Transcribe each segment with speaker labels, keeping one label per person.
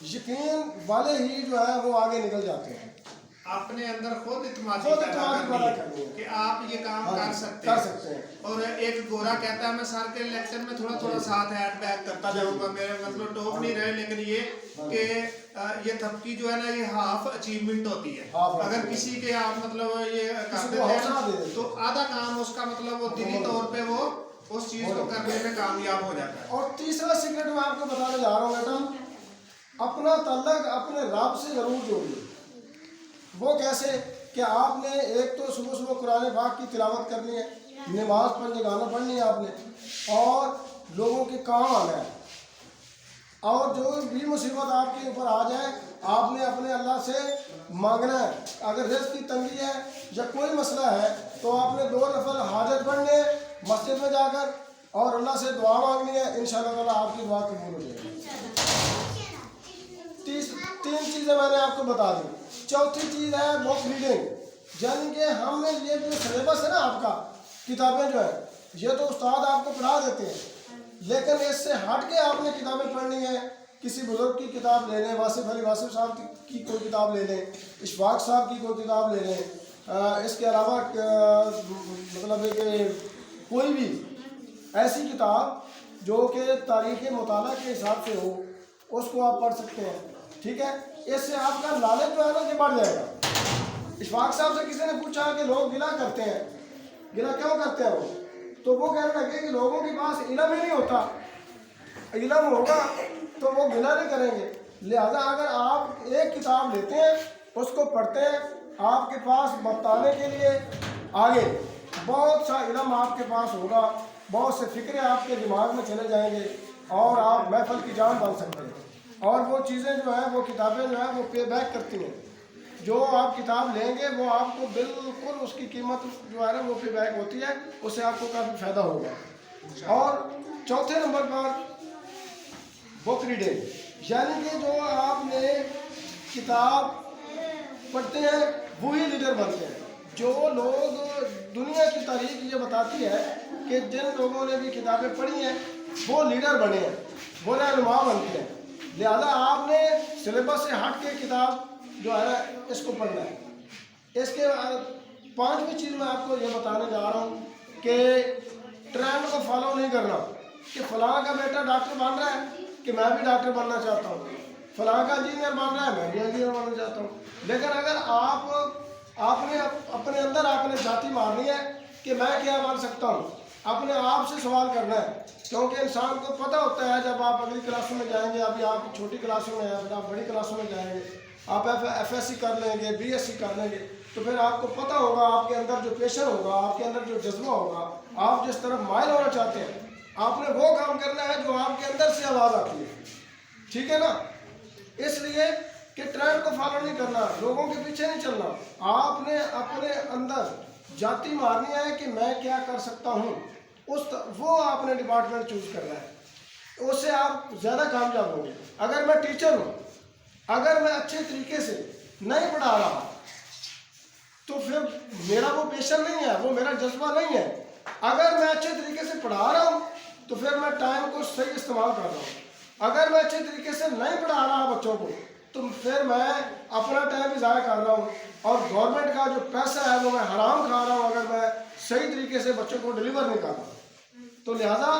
Speaker 1: یقین والے ہی جو ہے وہ آگے نکل جاتے ہیں.
Speaker 2: اپنے اندر خود اعتمادی
Speaker 1: خود
Speaker 2: پیدا
Speaker 1: اعتمادی
Speaker 2: کرنی
Speaker 1: پیدا کرنی
Speaker 2: ہے
Speaker 1: ہے
Speaker 2: کہ آپ یہ کام کر سکتے
Speaker 1: ہیں.
Speaker 2: اور ایک گورا کہتا ہے میں سر کے لیکچر میں تھوڑا تھوڑا ساتھ ایڈ بیک کرتا جاؤں گا، میرے مطلب ٹوک نہیں رہے، لیکن یہ کہ یہ تھپکی جو ہے نا یہ ہاف اچیومنٹ ہوتی ہے. اگر کسی کے آپ مطلب یہ کر دیتے ہیں تو آدھا کام اس کا مطلب وہ دلی طور پہ وہ اس چیز کو کرنے میں کامیاب ہو جاتا ہے.
Speaker 1: اور تیسرا سیکرٹ میں آپ کو بتانے جا رہا ہوں بیٹا، اپنا تعلق اپنے رب سے ضرور جوڑیے. وہ کیسے کہ آپ نے ایک تو صبح صبح قرآن پاک کی تلاوت کرنی ہے، نماز پنجگانہ پڑھنی ہے آپ نے، اور لوگوں کے کام آنا ہے. اور جو بھی مصیبت آپ کے اوپر آ جائے آپ نے اپنے اللہ سے مانگنا ہے. اگر رزق کی تنگی ہے یا کوئی مسئلہ ہے تو آپ نے 2 نفل حاجت پڑھنے ہیں مسجد میں جا کر اور اللہ سے دعا مانگنی ہے. انشاءاللہ تعالیٰ آپ کی دعا قبول ہو جائے گی. 3 چیزیں میں نے آپ کو بتا دی. چوتھی چیز ہے بک ریڈنگ، یعنی کہ ہم نے یہ جو سلیبس ہے نا آپ کا، کتابیں جو ہے یہ تو استاد آپ کو پڑھا دیتے ہیں، لیکن اس سے ہٹ کے آپ نے کتابیں پڑھنی ہے. کسی بزرگ کی کتاب لے لیں، واصف علی واصف صاحب کی کوئی کتاب لے لیں، اشفاق صاحب کی کوئی کتاب لے لیں. اس کے علاوہ مطلب ہے کہ کوئی بھی ایسی کتاب جو کہ تاریخ مطالعہ کے حساب سے ہو اس کو آپ پڑھ سکتے ہیں. ٹھیک ہے، اس سے آپ کا نالج جو ہے نا یہ بڑھ جائے گا. اشفاق صاحب سے کسی نے پوچھا کہ لوگ گلہ کرتے ہیں، گلہ کیوں کرتے ہیں وہ؟ تو وہ کہنے لگے کہ لوگوں کے پاس علم ہی نہیں ہوتا، علم ہوگا تو وہ گلہ نہیں کریں گے. لہذا اگر آپ ایک کتاب لیتے ہیں اس کو پڑھتے ہیں، آپ کے پاس بتانے کے لیے آگے بہت سا علم آپ کے پاس ہوگا، بہت سے فکریں آپ کے دماغ میں چلے جائیں گے اور آپ محفل کی جان بن سکتے ہیں. اور وہ چیزیں جو ہیں وہ کتابیں جو ہیں وہ پے بیک کرتی ہیں. جو آپ کتاب لیں گے وہ آپ کو بالکل اس کی قیمت جو ہے نا وہ پے بیک ہوتی ہے، اس سے آپ کو کافی فائدہ ہوگا. اور چوتھے نمبر پر بک ریڈنگ، یعنی کہ جو آپ نے کتاب پڑھتے ہیں وہی لیڈر بنتے ہیں. جو لوگ دنیا کی تاریخ یہ بتاتی ہے کہ جن لوگوں نے بھی کتابیں پڑھی ہیں وہ لیڈر بنے ہیں، وہ رہنما بنتے ہیں. لہذا آپ نے سلیبس سے ہٹ کے کتاب جو ہے نا اس کو پڑھنا ہے. اس کے 5ویں چیز میں آپ کو یہ بتانے جا رہا ہوں کہ ٹرینڈ کو فالو نہیں کرنا کہ فلاں کا بیٹا ڈاکٹر بن رہا ہے کہ میں بھی ڈاکٹر بننا چاہتا ہوں، فلاں کا انجینئر بن رہا ہے میں بھی انجینئر بننا چاہتا ہوں. لیکن اگر آپ نے اپنے اندر آپ نے جاتی مارنی ہے کہ میں کیا بن سکتا ہوں، اپنے آپ سے سوال کرنا ہے. کیونکہ انسان کو پتہ ہوتا ہے جب آپ اگلی کلاسوں میں جائیں گے، ابھی آپ چھوٹی کلاسوں میں ہیں، پھر آپ بڑی کلاسوں میں جائیں گے، آپ ایف ایس سی کر لیں گے، بی ایس سی کر لیں گے، تو پھر آپ کو پتہ ہوگا آپ کے اندر جو پیشن ہوگا، آپ کے اندر جو جذبہ ہوگا، آپ جس طرف مائل ہونا چاہتے ہیں آپ نے وہ کام کرنا ہے جو آپ کے اندر سے آواز آتی ہے. ٹھیک ہے نا؟ اس لیے کہ ٹرینڈ کو فالو نہیں کرنا، لوگوں کے پیچھے نہیں چلنا. آپ نے اپنے اندر جاتی مارنی ہے کہ میں کیا کر سکتا ہوں، وہ آپ نے ڈپارٹمنٹ چوز کرنا ہے، اس سے آپ زیادہ کامیاب ہوں گے. اگر میں ٹیچر ہوں، اگر میں اچھے طریقے سے نہیں پڑھا رہا تو پھر میرا وہ پیشن نہیں ہے، وہ میرا جذبہ نہیں ہے. اگر میں اچھے طریقے سے پڑھا رہا ہوں تو پھر میں ٹائم کو صحیح استعمال کر رہا ہوں. اگر میں اچھے طریقے سے نہیں پڑھا رہا بچوں کو تو پھر میں اپنا ٹائم بھی ضائع کر رہا ہوں اور گورنمنٹ کا جو پیسہ ہے وہ میں حرام کھا رہا ہوں اگر میں صحیح طریقے سے بچوں کو ڈلیور نہیں کر رہا. تو لہٰذا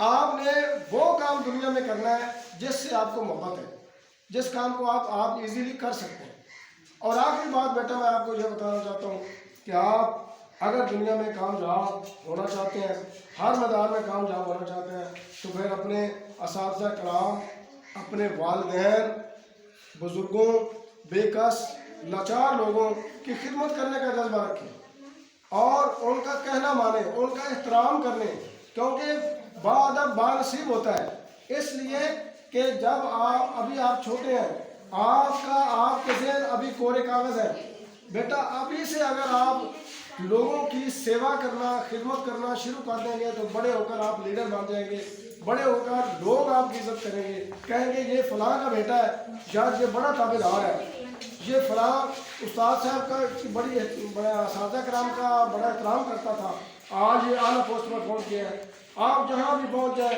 Speaker 1: آپ نے وہ کام دنیا میں کرنا ہے جس سے آپ کو محبت ہے، جس کام کو آپ ایزیلی کر سکتے ہیں. اور آخری بات بیٹا میں آپ کو یہ بتانا چاہتا ہوں کہ آپ اگر دنیا میں کامیاب ہونا چاہتے ہیں، ہر میدان میں کامیاب ہونا چاہتے ہیں، تو پھر اپنے اساتذہ کرام، اپنے والدین، بزرگوں، بے کس لاچار لوگوں کی خدمت کرنے کا جذبہ رکھیں اور ان کا کہنا مانیں، ان کا احترام کریں. کیونکہ باادب بانصیب ہوتا ہے، اس لیے کہ جب ابھی آپ چھوٹے ہیں، آپ کے ذہن ابھی کورے کاغذ ہے. بیٹا ابھی سے اگر آپ لوگوں کی سیوا کرنا، خدمت کرنا شروع کر دیں گے تو بڑے ہو کر آپ لیڈر بن جائیں گے. بڑے ہو کر لوگ آپ کی عزت کریں گے، کہیں گے یہ فلاں کا بیٹا ہے، شاید یہ بڑا تابعدار ہے، یہ فلاں استاد صاحب کا بڑا اساتذہ کرام کا بڑا احترام کرتا تھا، آج یہ اعلیٰ پوسٹ پر پہنچ گیا ہے. آپ جہاں بھی پہنچ جائیں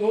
Speaker 1: 2